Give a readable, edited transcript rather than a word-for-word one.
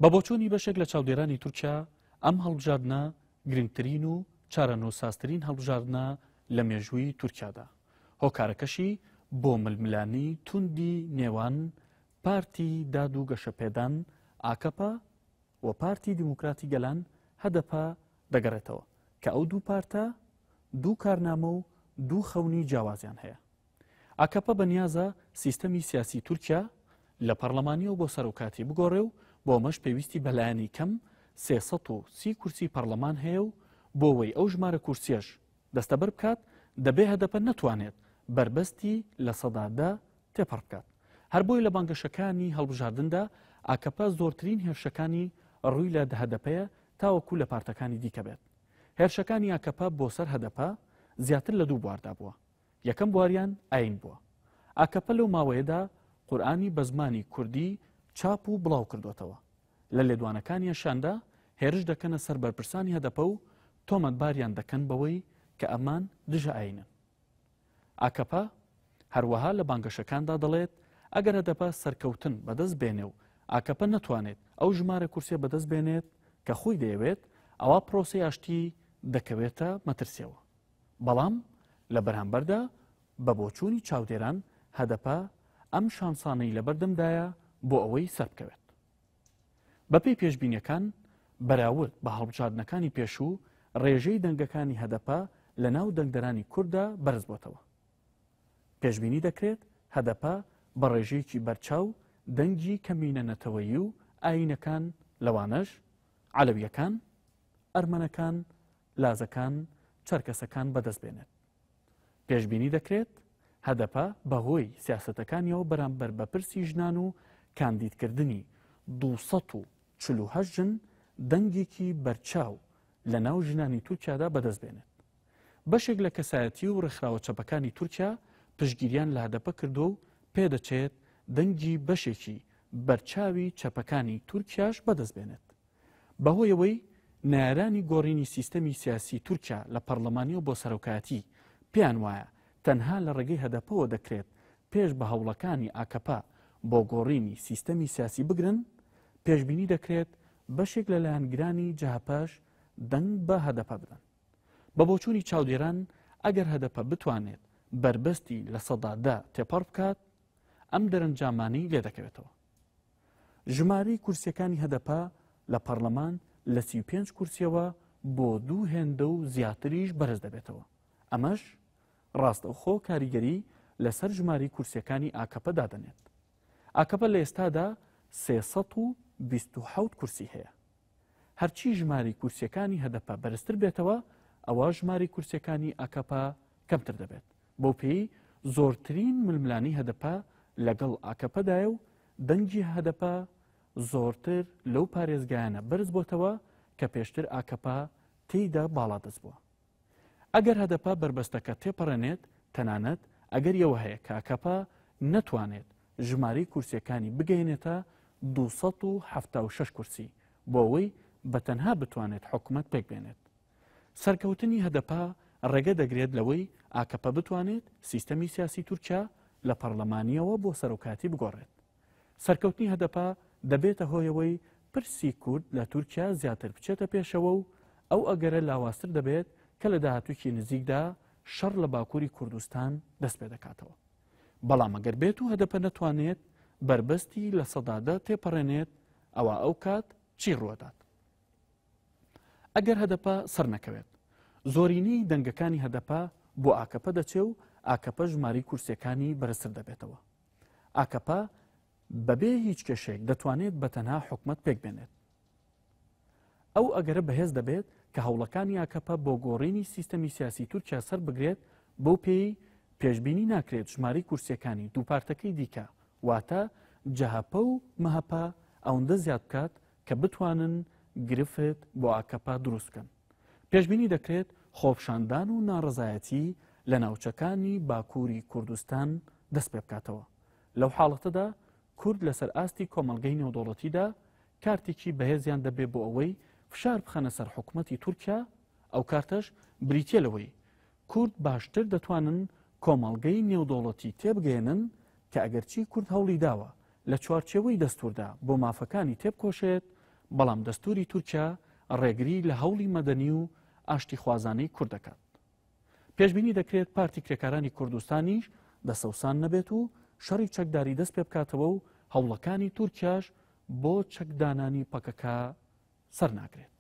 بە بۆچوونی بەشێک لە چاودێرانی تورکیا ئەم هەڵبژاردنە گرنگترین و چارەنووسازترین هەڵبژاردنە لە مێژووی تورکیادا. هۆکارەکەشی بۆ ململانی توندی نێوان پارتی داد و گەشەپێدان ئاکەپە و پارتی دیموکراتی گەلان هەدەپە دەگەڕێتەوە کە ئەو دوو پارتە دوو کارنامە و دوو خەونی جیاوازیان هەیە. ئاکەپە بەنیازە سیستەمی سیاسی تورکیا لە پەرلەمانیەوە بۆ سەرۆکاتی بگۆڕێ و بۆ ئەمەش پێویستی بەلایەنی کەم 330 کورسی پەرلەمان هەیە و بۆەوەی ئەو ژمارە کورسیەش دەستەبەر بکات دەبێ هەدەپە نەتوانێت بربەستی لە سەدادا تێپەڕ بکات. هەر بۆی لە بانگەشەکانی هەڵبژاردندا ئاکەپە زۆرترین هێرشەکانی ڕووی لە هەدەپەیە تاوەکو لە پارتەکانی دیکە بێت. هێرشەکانی ئاکەپە بۆ سەر هەدەپە زیاتر لە دوو بواردا بووە. یەکەم بواریان ئاین بووە. ئاکەپە لەو ماوەیەدا قورئانی بە زمانی کوردی چاپ و بڵاو کردوتەوە. لە لێدوانەکانیشاندا هێرش دەکەنە سەر بەرپرسانی هەدەپە و تۆمەتباریان دەکەن بەوەی کە ئەمان دژە ئاینن. ئاکەپە هەروەها لە بانگەشەکاندا دەڵێت ئەگەر هەدەپە سەرکەوتن بەدەست بێنێ و ئاکەپە نەتوانێت ئەو ژمارە کورسێ بەدەست بێنێت کە خۆی دەیەوێت ئەوە پرۆسی ئاشتی دەکەوێتە مەترسیەوە. بەڵام لە بەرهەمبەردا بە بۆچوونی چاودێران هەدەپە ئەم شانسانەی لە بەردەمدایە بۆ ئەوەی سەربکەوێت. بەپێی پێشبینیەکان بەراورد بە هەڵبژاردنەکانی پێشوو ڕێژەی دەنگەکانی هەدەپە لە ناو دەنگدەرانی کووردا بەرز بۆتەوە. پێشبینی دەکرێت هەدەپە بە ڕێژەیەکی بەرچاو دەنگی کەمینەنەتەوەیی و ئاینەکان لەوانەش عەلەویەکان، ئەرمەنەکان، لازەکان، چەرکەسەکان بەدەست بێنێت. پێشبینی دەکرێت هەدەپە بەهۆی سیاسەتەکانیەوە بەرامبەر بە پرسی ژنان و کاندیدکردنی 248 ژن دەنگێکی بەرچاو لە ناو ژنانی تورکیادا بەدەست بێنێت. بەشێک لە کەسایەتی و ڕێکخراوە چەپەکانی تورکیا پشتگیریان لە هەدەپە کردو و پێدەچێت دەنگی بەشێکی بەرچاوی چەپەکانی تورکیاش بەدەست بێنێت. بەهۆیەوەی نارانی گۆڕینی سیستەمی سیاسی تورکیا لە پەرلەمانیەوە بۆ سەرۆکاتی پێیان وایە تەنها لە ڕێگەی هەدەپەوە دەکرێت پێش بە هەوڵەکانی ئاکەپە بۆ گۆڕینی سیستەمی سیاسی بگرن، پێشبینی دەکرێت بەشێک لە لایەنگرانی جەهەپەش دەنگ بە هەدەپە بدەن. بە بۆچوونی چاودێران ئەگەر هەدەپە بتوانێت بربەستی لە سەدادا تێپەڕ بکات ئەم دەرەنجامانەی لێ دەکەوێتەوە. ژمارەی کورسیەکانی هەدەپە لە پەرلەمان لە 35 کورسیەوە بۆ 2 هێندە و زیاتریش بەرز دەبێتەوە. ئەمەش ڕاستەوخۆ کاریگەری لەسەر ژماری کورسیەکانی ئاکەپە دادەنێت. ئاکەپە لە ئێستادا 327 کورسی هەیە. هەرچی ژماری کورسیەکانی هەدەپە بەرزتر بێتەوە ئەوە ژماری کورسیەکانی ئاکەپە کەمتر دەبێت. بۆ پێی زۆرترین ململانی هەدەپە لەگەڵ ئاکەپەدایە و دەنگی هەدەپە زۆرتر لەو پارێزگایانە بەرز بۆتەوە کە پێشتر ئاکەپە تێیدا باڵا دەست بووە. ئەگەر هەدەپە بربەستەکە تێپەڕێنێت تەنانەت ئەگەر یەوە هەیە کە ئاکەپە نەتوانێت ژماری کورسیەکانی بگەینێتە 276 کورسی بۆ ئەوەی بەتەنها بتوانێت حکوومەت پێک بێنێت. سەرکەوتنی هەدەپە ڕێگە دەگرێت لەوەی ئاکەپە بتوانێت سیستەمی سیاسی تورکیا لە پەرلەمانیەوە بۆ سەرۆکاتی بگۆڕێت. سەرکەوتنی هەدەپە دەبێتە هۆیەوەی پرسی کورد لە تورکیا زیاتر بچێتە پێشەوە و ئەو ئەگەرە لاواستر دەبێت کە لە داهاتووکی نزیکدا شەڕ لە باکووری کوردستان دەست پێ دەکاتەوە. بەڵام ئەگەر بێت و هەدەپە نەتوانێت بربەستی لە سەدادا تێپەڕێنێت ئەوە ئەو کات چی ڕوەدات؟ ئەگەر هەدەپە سەر نەکەوێت زۆرینەی دەنگەکانی هەدەپە بۆ ئاکەپە دەچێ و ئاکەپە ژماری کورسیەکانی بەرزتر دەبێتەوە. ئاکەپە بەبێ هیچ کێشێک دەتوانێت بەتەنها حکومەت پێک بێنێت. ئەو ئەگەرە بەهێز دەبێت کە هەوڵەکانی ئاکەپە بۆ گۆڕینی سیستەمی سیاسی تورکیا سەر بگرێت بۆ پێی پێشبینی ناکرێت ژماری کورسیەکانی دوو پارتەکەی دیکە واتە جەهەپە و مەهەپە ئەوەندە زیاد بکات کە بتوانن گرفت بۆ ئاکەپە دروستکەن. پێشبینی دەکرێت خۆپشاندان و ناڕەزایەتی لە ناوچەکانی باکووری کوردستان دەست پێ بکاتەوە. لەو حاڵەتەدا کورد لەسەر ئاستی کۆمەڵگەی نێودەوڵەتیدا کارتێکی بەهێزیان دەبێت بۆ ئەوەی فشار بخەنە سەر حکوومەتی تورکیا. ئەو کارتەش بریتیە لەوەی کورد باشتر دەتوانن کۆمەڵگەی نێودەوڵەتی تێبگەێنن کە ئەگەرچی کورد هەوڵی داوە لە چوارچێوەی دەستوردا بۆ مافەکانی تێبکۆشێت بەڵام دەستوری تورکیا ڕێگری لە هەوڵی مەدەنی و ئاشتی خوازانەی کورد دەکات. پێشبینی دەکرێت پارتی کرێکارانی کوردستانیش دەسەوسان نەبێت و شەڕی چەکداری دەست پێ بکاتەوە و هەوڵەکانی تورکیاش بۆ چەکدانانی پەکەکە سەر ناگرێت.